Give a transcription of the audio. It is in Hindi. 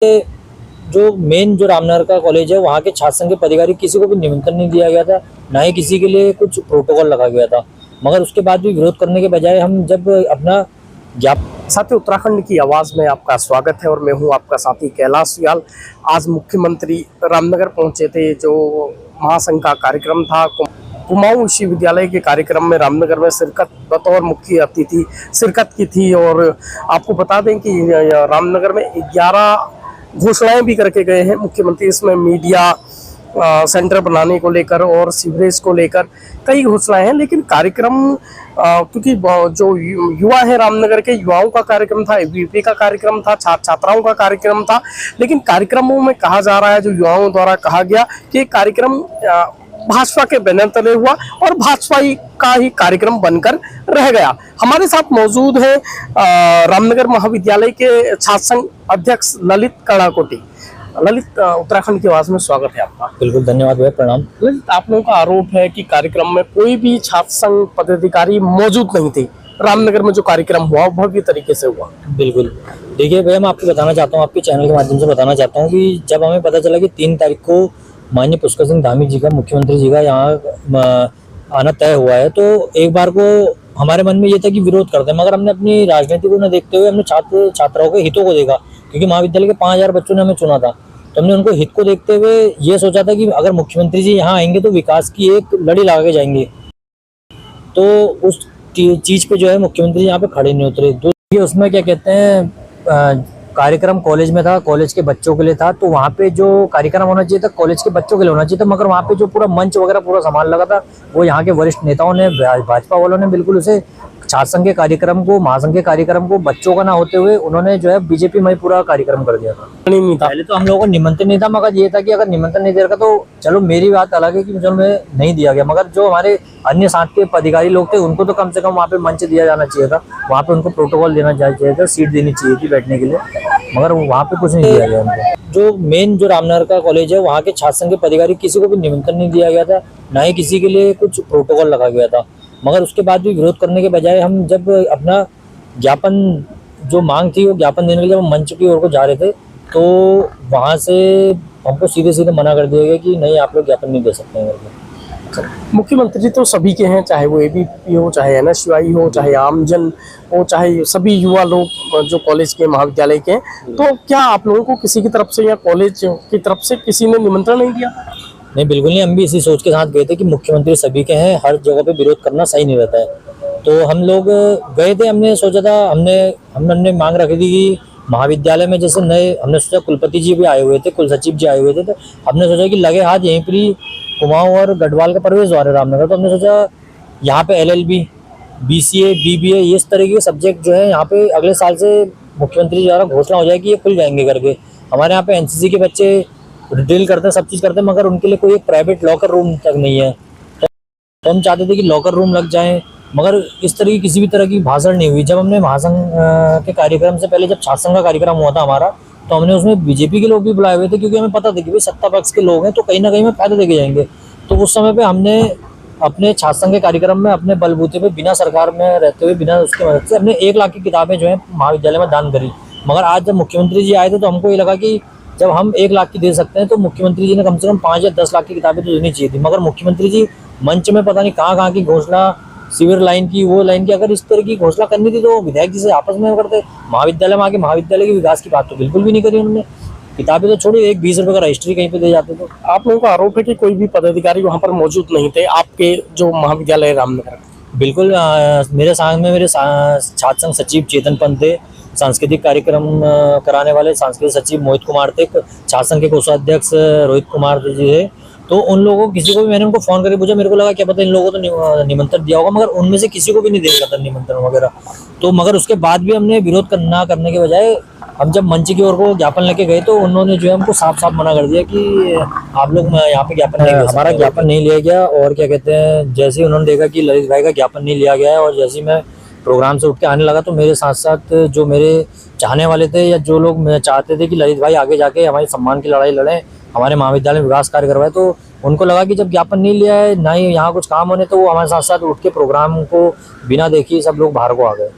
जो मेन जो रामनगर का कॉलेज है वहाँ के छात्र संघ के पदाधिकारी किसी को भी निमंत्रण नहीं दिया गया था, ना ही किसी के लिए कुछ प्रोटोकॉल लगा गया था। मगर उसके बाद भी विरोध करने के बजाय हम जब अपना साथी उत्तराखंड की आवाज़ में आपका स्वागत है और मैं हूं आपका साथी कैलाश याल। आज मुख्यमंत्री रामनगर पहुंचे थे। जो महासंघ का कार्यक्रम था, कुमाऊं विश्वविद्यालय के कार्यक्रम में रामनगर में शिरकत बतौर मुख्य अतिथि शिरकत की थी। और आपको बता दें कि रामनगर में 11 घोषणाएं भी करके गए हैं मुख्यमंत्री। इसमें मीडिया सेंटर बनाने को लेकर और सीवरेज को लेकर कई घोषणाएं हैं। लेकिन कार्यक्रम क्योंकि जो युवा है रामनगर के, युवाओं का कार्यक्रम था, एबीवीपी का कार्यक्रम था, छात्र छात्राओं का कार्यक्रम था। लेकिन कार्यक्रमों में कहा जा रहा है, जो युवाओं द्वारा कहा गया कि कार्यक्रम भाजपा के बैनर तले हुआ और भाजपा का ही कार्यक्रम बनकर रह गया। हमारे साथ मौजूद है रामनगर महाविद्यालय के छात्र संघ अध्यक्ष ललित कर्णाकोटी। ललित, उत्तराखंड की आवाज में स्वागत है आपका। बिल्कुल, धन्यवाद भैया, प्रणाम। ललित, आप लोगों का आरोप है कि कार्यक्रम में कोई भी छात्र संघ पदाधिकारी मौजूद नहीं थे। रामनगर में जो कार्यक्रम हुआ वो भव्य तरीके से हुआ। बिल्कुल, देखिए भैया, मैं आपको बताना चाहता हूँ, आपके चैनल के माध्यम से बताना चाहता हूँ कि जब हमें पता चला कि 3 तारीख को माननीय पुष्कर सिंह धामी जी का, मुख्यमंत्री जी का यहाँ आना तय हुआ है, तो एक बार को हमारे मन में ये था कि विरोध करते हैं। मगर हमने अपनी राजनीति को न देखते हुए हमने छात्र छात्राओं के हितों को देखा, क्योंकि महाविद्यालय के 5000 बच्चों ने हमें चुना था। तो हमने उनको हित को देखते हुए ये सोचा था कि अगर मुख्यमंत्री जी यहाँ आएंगे तो विकास की एक लड़ी लगा के जाएंगे। तो उस चीज पे जो है मुख्यमंत्री यहाँ पे खड़े नहीं उतरे। तो उसमें क्या कहते हैं, कार्यक्रम कॉलेज में था, कॉलेज के बच्चों के लिए था, तो वहाँ पे जो कार्यक्रम होना चाहिए था कॉलेज के बच्चों के लिए होना चाहिए था। मगर वहाँ पे जो पूरा मंच वगैरह पूरा सामान लगा था, वो यहाँ के वरिष्ठ नेताओं ने, भाजपा वालों ने बिल्कुल उसे छात्र संघ के कार्यक्रम को, महासंघ के कार्यक्रम को बच्चों का ना होते हुए उन्होंने जो है बीजेपी में पूरा कार्यक्रम कर दिया था। नहीं था पहले तो हम लोगों को निमंत्रण नहीं था, मगर ये था कि अगर निमंत्रण नहीं दे रखा तो चलो, मेरी बात अलग है कि चलो मैं नहीं दिया गया, मगर जो हमारे अन्य साथ के पदाधिकारी लोग थे उनको तो कम से कम वहाँ पे मंच दिया जाना चाहिए था, वहाँ पे उनको प्रोटोकॉल देना चाहिए था, सीट देनी चाहिए थी बैठने के लिए, मगर वहाँ पे कुछ नहीं दिया गया उनको। जो मेन जो रामनगर का कॉलेज है वहाँ के छात्र संघ के पदाधिकारी किसी को भी निमंत्रण नहीं दिया गया था, ना ही किसी के लिए कुछ प्रोटोकॉल लगा गया था। मगर उसके बाद भी विरोध करने के बजाय हम जब अपना ज्ञापन, जो मांग थी वो ज्ञापन देने के लिए हम मंच की ओर को जा रहे थे, तो वहाँ से हमको सीधे सीधे मना कर दिया गया कि नहीं, आप लोग ज्ञापन नहीं दे सकते हैं। मुख्यमंत्री तो सभी के हैं, चाहे वो एबीवीपी हो, चाहे एनएसयूआई हो, चाहे आमजन हो, चाहे सभी युवा लोग जो कॉलेज के, महाविद्यालय के हैं। तो क्या आप लोगों को किसी की तरफ से या कॉलेज की तरफ से किसी ने निमंत्रण नहीं दिया? नहीं, बिल्कुल नहीं। हम भी इसी सोच के साथ गए थे कि मुख्यमंत्री सभी के हैं, हर जगह पे विरोध करना सही नहीं रहता है। तो हम लोग गए थे, हमने सोचा था, हमने मांग रखी थी कि महाविद्यालय में जैसे नए, हमने सोचा कुलपति जी भी आए हुए थे, कुल सचिव जी आए हुए थे, तो हमने सोचा कि लगे हाथ यहीं पर ही कुमाऊं और गढ़वाल का प्रवेश द्वार है रामनगर, तो हमने सोचा यहाँ पे LLB, BCA, BBA इस तरह के सब्जेक्ट जो है यहाँ पे अगले साल से मुख्यमंत्री द्वारा घोषणा हो जाए कि ये खुल जाएंगे करके। हमारे यहाँ पे NCC के बच्चे ड्रिल करते हैं, सब चीज़ करते हैं, मगर उनके लिए कोई एक प्राइवेट लॉकर रूम तक नहीं है। तो हम चाहते थे कि लॉकर रूम लग जाए, मगर इस तरह की किसी भी तरह की भाषण नहीं हुई। जब हमने महासंघ के कार्यक्रम से पहले, जब छात्र संघ का कार्यक्रम हुआ था हमारा, तो हमने उसमें बीजेपी के लोग भी बुलाए हुए थे, क्योंकि हमें पता था कि भाई सत्ता पक्ष के लोग हैं तो कहीं ना कहीं में फायदा देके जाएंगे। तो उस समय पे हमने अपने छात्र संघ के कार्यक्रम में अपने बलबूते पे, बिना सरकार में रहते हुए, बिना उसकी मदद से, हमने 1 लाख की किताबें जो है महाविद्यालय में दान करी। मगर आज जब मुख्यमंत्री जी आए थे तो हमको ये लगा कि जब हम 1 लाख की दे सकते हैं तो मुख्यमंत्री जी ने कम से कम 5 या 10 लाख की किताबें तो देनी चाहिए थी। मगर मुख्यमंत्री जी मंच में पता नहीं कहाँ की घोषणा, सीवर लाइन की, वो लाइन की, अगर इस तरह की घोषणा करनी थी तो विधायक जी से आपस में करते। महाविद्यालय में आके महाविद्यालय के विकास की बात तो बिल्कुल भी नहीं करी उन्होंने। किताबें तो छोड़ी, एक 20 रुपये का रजिस्ट्री कहीं पे दे जाते थे। आप लोगों का आरोप है कि कोई भी पदाधिकारी वहाँ पर मौजूद नहीं थे आपके जो महाविद्यालय रामनगर? बिल्कुल, मेरे साथ में मेरे छात्र संघ सचिव चेतन पंत थे, सांस्कृतिक कार्यक्रम कराने वाले सांस्कृतिक सचिव मोहित कुमार थे, छात्र संघ के कोषाध्यक्ष रोहित कुमार जी थे। तो उन लोगों को, किसी को भी मैंने उनको फ़ोन करके पूछा, मेरे को लगा क्या पता इन लोगों को तो निमंत्रण दिया होगा, मगर उनमें से किसी को भी नहीं दे रखा था निमंत्रण वगैरह। तो मगर उसके बाद भी हमने विरोध ना करने के बजाय हम जब मंच की ओर को ज्ञापन लेके गए तो उन्होंने जो है हमको साफ साफ मना कर दिया कि आप लोग यहाँ पे ज्ञापन नहीं, हमारा ज्ञापन नहीं लिया गया। और क्या कहते हैं, जैसे ही उन्होंने देखा कि ललित भाई का ज्ञापन नहीं लिया गया है, और जैसे ही मैं प्रोग्राम से उठ के आने लगा तो मेरे साथ साथ जो मेरे चाहने वाले थे, या जो लोग चाहते थे कि ललित भाई आगे जाके हमारे सम्मान की लड़ाई लड़ें, हमारे महाविद्यालय में विकास कार्य करवाए, तो उनको लगा कि जब ज्ञापन नहीं लिया है, ना ही यहाँ कुछ काम होने, तो वो हमारे साथ साथ उठ के प्रोग्राम को बिना देखे सब लोग बाहर को आ गए।